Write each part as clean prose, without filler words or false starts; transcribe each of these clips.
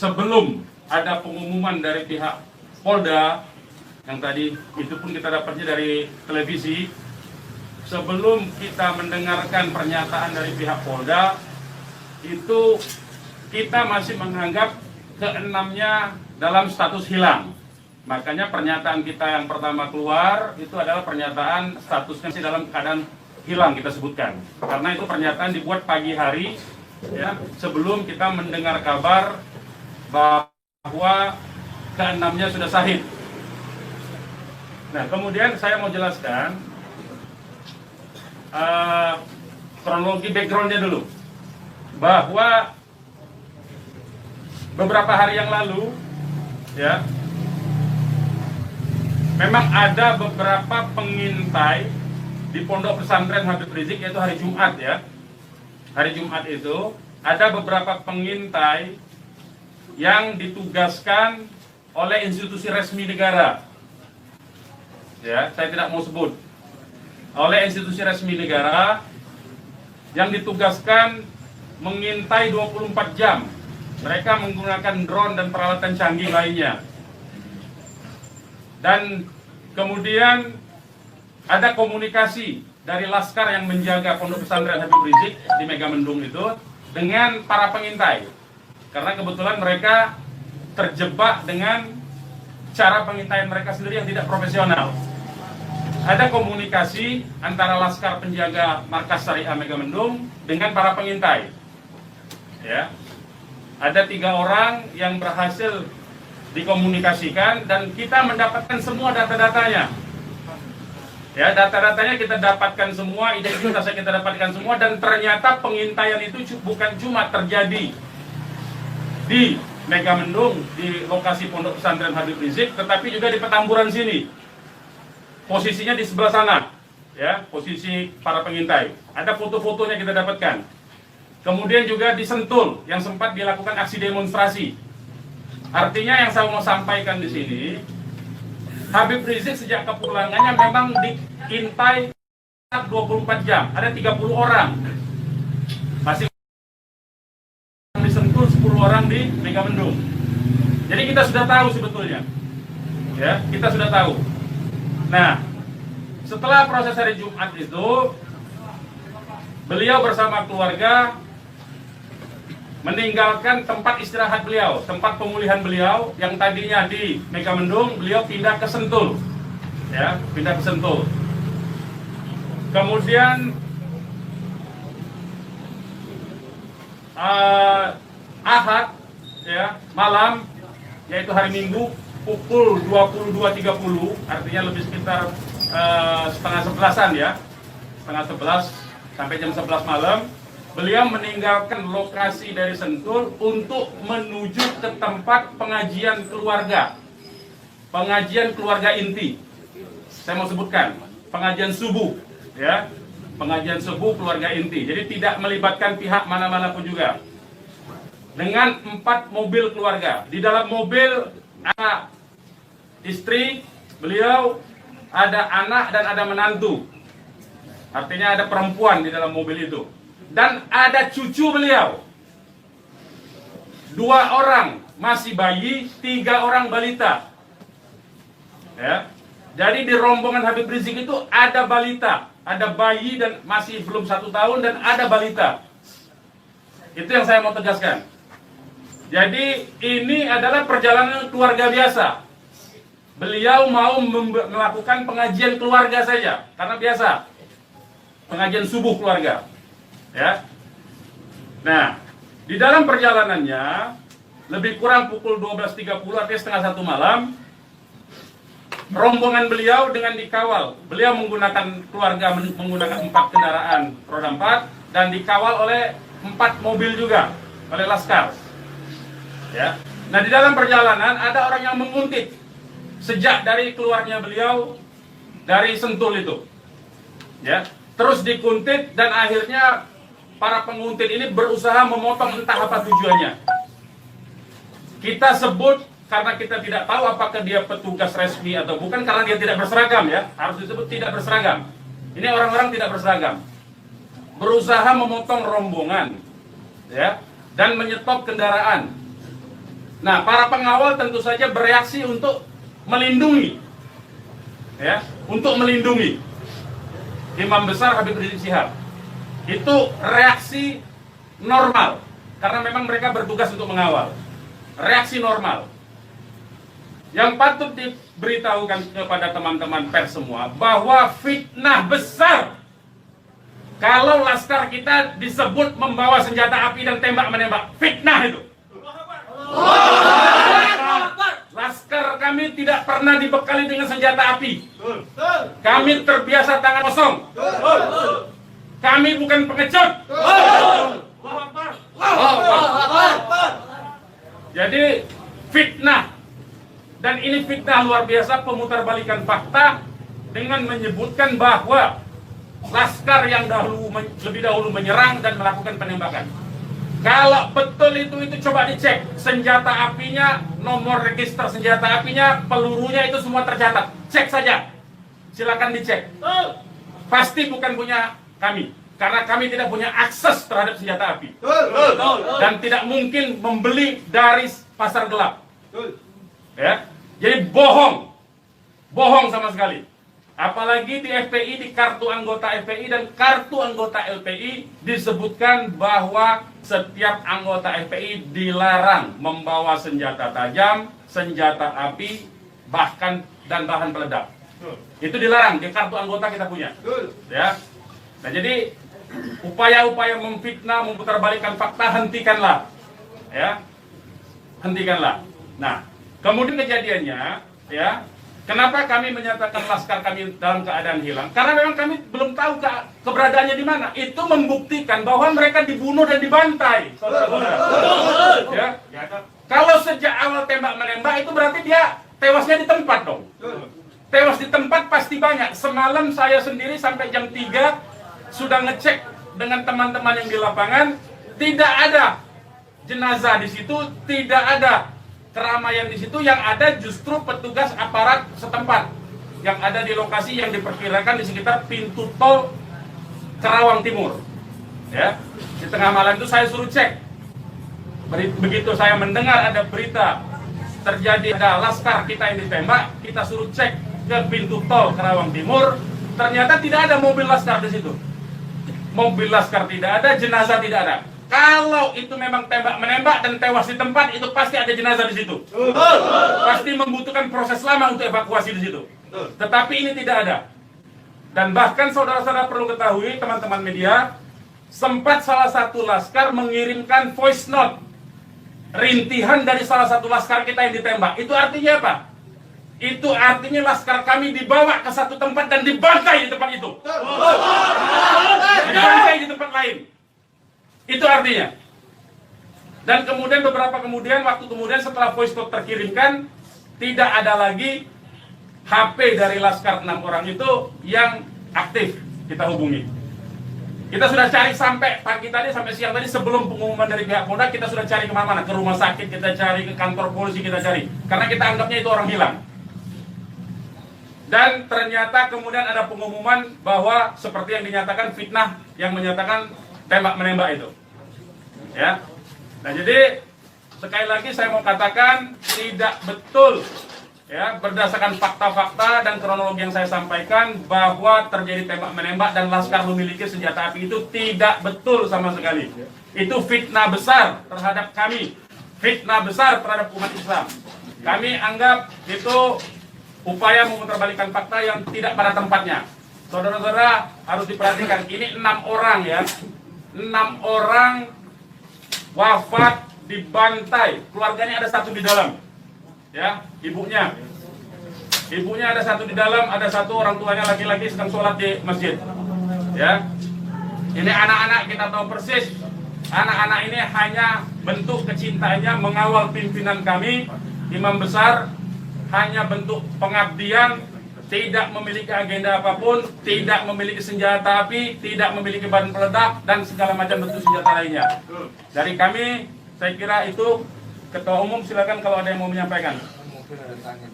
sebelum ada pengumuman dari pihak Polda, yang tadi itu pun kita dapatnya dari televisi, sebelum kita mendengarkan pernyataan dari pihak Polda, itu kita masih menganggap keenamnya dalam status hilang. Makanya pernyataan kita yang pertama keluar itu adalah pernyataan statusnya masih dalam keadaan hilang, kita sebutkan. Karena itu pernyataan dibuat pagi hari, ya, sebelum kita mendengar kabar bahwa keenamnya sudah syahid. Nah, kemudian saya mau jelaskan kronologi backgroundnya dulu, bahwa beberapa hari yang lalu, ya, memang ada beberapa pengintai di Pondok Pesantren Habib Rizik, yaitu hari Jumat, ya. Hari Jumat itu ada beberapa pengintai yang ditugaskan oleh institusi resmi negara. Ya, saya tidak mau sebut. Oleh institusi resmi negara yang ditugaskan mengintai 24 jam. Mereka menggunakan drone dan peralatan canggih lainnya. Dan kemudian ada komunikasi dari laskar yang menjaga Pondok Pesantren Habib Rizik di Megamendung itu dengan para pengintai. Karena kebetulan mereka terjebak dengan cara pengintaian mereka sendiri yang tidak profesional. Ada komunikasi antara laskar penjaga markas Syariah Megamendung dengan para pengintai. Ya. Ada 3 orang yang berhasil dikomunikasikan dan kita mendapatkan semua data-datanya. Ya, data-datanya kita dapatkan semua, identitasnya kita dapatkan semua, dan ternyata pengintaian itu bukan cuma terjadi di Megamendung, di lokasi Pondok Pesantren Habib Rizik, tetapi juga di Petamburan sini. Posisinya di sebelah sana, ya, posisi para pengintai. Ada foto-fotonya kita dapatkan. Kemudian juga di Sentul yang sempat dilakukan aksi demonstrasi. Artinya yang saya mau sampaikan di sini, Habib Rizik sejak kepulangannya memang diintai 24 jam. Ada 30 orang. Masih di Sentul, 10 orang di Megamendung. Jadi kita sudah tahu sebetulnya. Ya, kita sudah tahu. Nah, setelah proses hari Jumat itu, beliau bersama keluarga meninggalkan tempat istirahat beliau, tempat pemulihan beliau yang tadinya di Megamendung, beliau pindah ke Sentul, ya, pindah ke Sentul. Kemudian Ahad, ya, malam, yaitu hari Minggu pukul 22.30, artinya lebih sekitar setengah 11-an, ya, setengah 11 sampai jam 11 malam. Beliau meninggalkan lokasi dari Sentul untuk menuju ke tempat pengajian keluarga. Pengajian keluarga inti. Saya mau sebutkan, pengajian subuh, ya. Pengajian subuh keluarga inti. Jadi tidak melibatkan pihak mana-mana pun juga. Dengan 4 mobil keluarga. Di dalam mobil ada istri beliau, ada anak dan ada menantu. Artinya ada perempuan di dalam mobil itu. Dan ada cucu beliau. 2 orang masih bayi, 3 orang balita. Ya. Jadi di rombongan Habib Rizik itu ada balita, ada bayi dan masih belum 1 tahun, dan ada balita. Itu yang saya mau tegaskan. Jadi ini adalah perjalanan keluarga biasa. Beliau mau melakukan pengajian keluarga saja, karena biasa pengajian subuh keluarga. Ya. Nah, di dalam perjalanannya lebih kurang pukul 12.30, artinya setengah 1 malam, rombongan beliau dengan dikawal. Beliau menggunakan keluarga menggunakan 4 kendaraan roda 4 dan dikawal oleh 4 mobil juga oleh laskar. Ya. Nah, di dalam perjalanan ada orang yang menguntit sejak dari keluarnya beliau dari Sentul itu. Ya, terus dikuntit dan akhirnya para penguntit ini berusaha memotong, entah apa tujuannya. Kita sebut karena kita tidak tahu apakah dia petugas resmi atau bukan, karena dia tidak berseragam, ya. Harus disebut tidak berseragam. Ini orang-orang tidak berseragam. Berusaha memotong rombongan, ya, dan menyetop kendaraan. Nah, para pengawal tentu saja bereaksi untuk melindungi, ya, untuk melindungi Imam Besar Habib Rizik Syihab. Itu reaksi normal, karena memang mereka bertugas untuk mengawal. Reaksi normal. Yang patut diberitahukan kepada teman-teman pers semua bahwa fitnah besar kalau laskar kita disebut membawa senjata api dan tembak-menembak. Fitnah itu. Laskar kami tidak pernah dibekali dengan senjata api. Kami terbiasa tangan kosong. Kami bukan pengecut. Jadi fitnah. Dan ini fitnah luar biasa, pemutarbalikan fakta dengan menyebutkan bahwa laskar yang lebih dahulu menyerang dan melakukan penembakan. Kalau betul itu coba dicek senjata apinya, nomor register senjata apinya, pelurunya itu semua tercatat. Cek saja, silakan dicek. Pasti bukan punya kami, karena kami tidak punya akses terhadap senjata api dan tidak mungkin membeli dari pasar gelap. Ya, jadi bohong sama sekali. Apalagi di FPI, di kartu anggota FPI dan kartu anggota LPI disebutkan bahwa setiap anggota FPI dilarang membawa senjata tajam, senjata api, bahkan dan bahan peledak. Itu dilarang di kartu anggota kita punya. Ya. Nah, jadi upaya-upaya memfitnah, memutarbalikkan fakta hentikanlah. Ya. Hentikanlah. Nah, kemudian kejadiannya, ya, kenapa kami menyatakan laskar kami dalam keadaan hilang? Karena memang kami belum tahu keberadaannya di mana. Itu membuktikan bahwa mereka dibunuh dan dibantai, saudara-saudara. Ya. Kalau sejak awal tembak menembak itu berarti dia tewasnya di tempat dong. Tewas di tempat pasti banyak. Semalam saya sendiri sampai jam 3 sudah ngecek dengan teman-teman yang di lapangan, tidak ada jenazah di situ, tidak ada keramaian di situ. Yang ada justru petugas aparat setempat yang ada di lokasi yang diperkirakan di sekitar pintu tol Karawang Timur. Ya, di tengah malam itu saya suruh cek. Begitu saya mendengar ada berita terjadi ada laskar kita yang ditembak, kita suruh cek ke pintu tol Karawang Timur. Ternyata tidak ada mobil laskar di situ. Mobil laskar tidak ada, jenazah tidak ada. Kalau itu memang tembak menembak dan tewas di tempat, itu pasti ada jenazah di situ. Pasti membutuhkan proses lama untuk evakuasi di situ. Tetapi ini tidak ada. Dan bahkan saudara-saudara perlu ketahui, teman-teman media, sempat salah satu laskar mengirimkan voice note rintihan dari salah satu laskar kita yang ditembak. Itu artinya apa? Itu artinya laskar kami dibawa ke satu tempat dan dibantai di tempat itu. Dibantai di tempat lain. Itu artinya. Dan kemudian waktu kemudian setelah voice note terkirimkan, tidak ada lagi HP dari laskar 6 orang itu yang aktif kita hubungi. Kita sudah cari sampai pagi tadi, sampai siang tadi sebelum pengumuman dari pihak Polda, kita sudah cari kemana-mana, ke rumah sakit kita cari, ke kantor polisi kita cari, karena kita anggapnya itu orang hilang. Dan ternyata kemudian ada pengumuman bahwa seperti yang dinyatakan fitnah yang menyatakan tembak menembak itu. Ya. Nah, jadi sekali lagi saya mau katakan tidak betul, ya, berdasarkan fakta-fakta dan kronologi yang saya sampaikan bahwa terjadi tembak menembak dan laskar memiliki senjata api, itu tidak betul sama sekali. Itu fitnah besar terhadap kami, fitnah besar terhadap umat Islam. Kami anggap itu upaya memutarbalikkan fakta yang tidak pada tempatnya. Saudara-saudara harus diperhatikan, ini 6 orang, ya, 6 orang wafat dibantai. Keluarganya ada 1 di dalam, ya, ibunya ada 1 di dalam, ada 1 orang tuanya laki-laki sedang sholat di masjid. Ya, ini anak-anak kita tahu persis. Anak-anak ini hanya bentuk kecintaannya mengawal pimpinan kami, imam besar, hanya bentuk pengabdian, tidak memiliki agenda apapun, tidak memiliki senjata api, tidak memiliki bahan peledak, dan segala macam bentuk senjata lainnya. Dari kami, saya kira itu. Ketua Umum silakan kalau ada yang mau menyampaikan.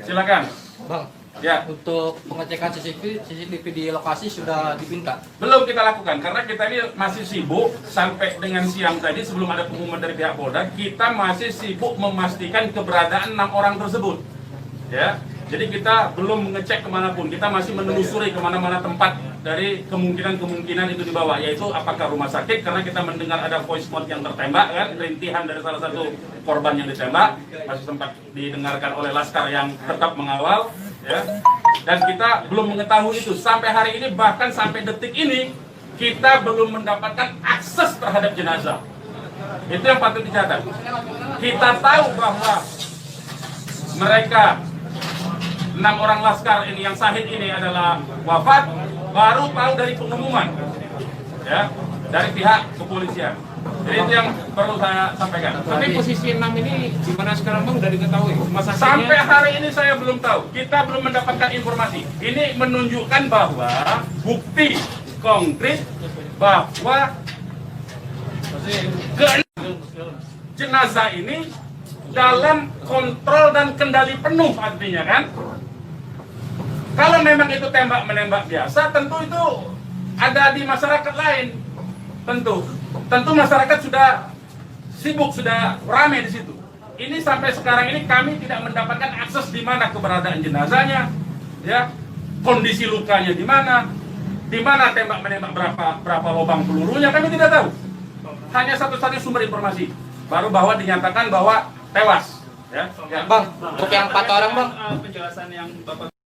Silakan. Bang, Ya. Untuk pengecekan CCTV di lokasi sudah dipinta. Belum kita lakukan karena kita ini masih sibuk sampai dengan siang tadi sebelum ada pengumuman dari pihak Polda, kita masih sibuk memastikan keberadaan 6 orang tersebut. Ya, jadi kita belum mengecek kemanapun, kita masih menelusuri kemana-mana tempat dari kemungkinan itu dibawa, yaitu apakah rumah sakit karena kita mendengar ada voice note yang tertembak kan, rintihan dari salah satu korban yang ditembak, masih sempat didengarkan oleh Laskar yang tetap mengawal. Ya. Dan kita belum mengetahui itu sampai hari ini, bahkan sampai detik ini kita belum mendapatkan akses terhadap jenazah. Itu yang patut dicatat. Kita tahu bahwa mereka 6 orang Laskar ini yang syahid ini adalah wafat, baru tahu dari pengumuman ya dari pihak kepolisian. Jadi itu yang perlu saya sampaikan. Tapi posisi 6 ini di mana sekarang Bang, udah diketahui? Sampai hari ini saya belum tahu. Kita belum mendapatkan informasi. Ini menunjukkan bahwa bukti konkret bahwa jenazah ini dalam kontrol dan kendali penuh artinya kan. Kalau memang itu tembak-menembak biasa, tentu itu ada di masyarakat lain. Tentu masyarakat sudah sibuk, sudah ramai di situ. Ini sampai sekarang ini kami tidak mendapatkan akses di mana keberadaan jenazahnya, ya, kondisi lukanya di mana tembak menembak berapa lubang pelurunya kami tidak tahu. Hanya satu-satunya sumber informasi baru bahwa dinyatakan bahwa tewas. Ya. Bang, untuk yang 4 orang Bang, penjelasan yang Bapak